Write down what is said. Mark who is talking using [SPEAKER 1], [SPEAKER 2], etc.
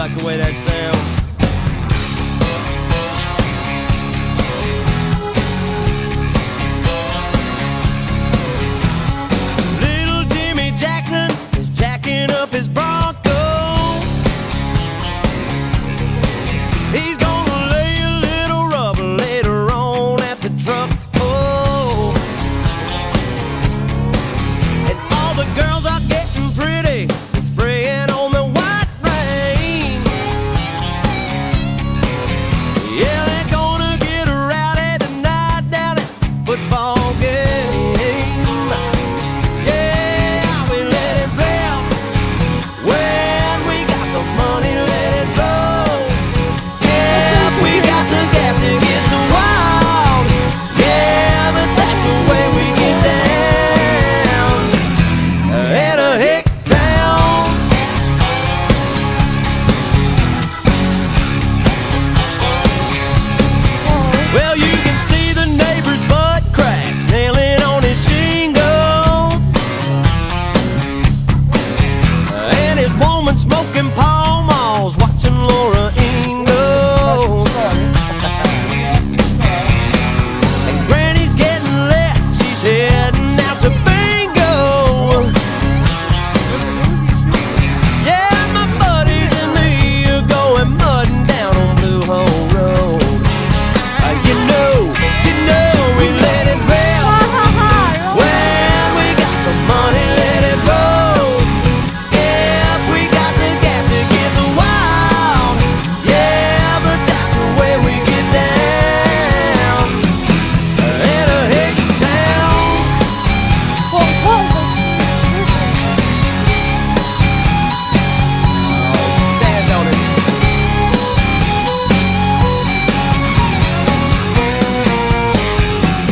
[SPEAKER 1] like the way that sounds. Little Jimmy Jackson is jacking up his Bronco. He's gonna lay a little rubber later on at the truck. Oh, and all the girls are getting pretty, spraying on the white rain. Yeah, they're gonna get rowdy tonight down at the football game.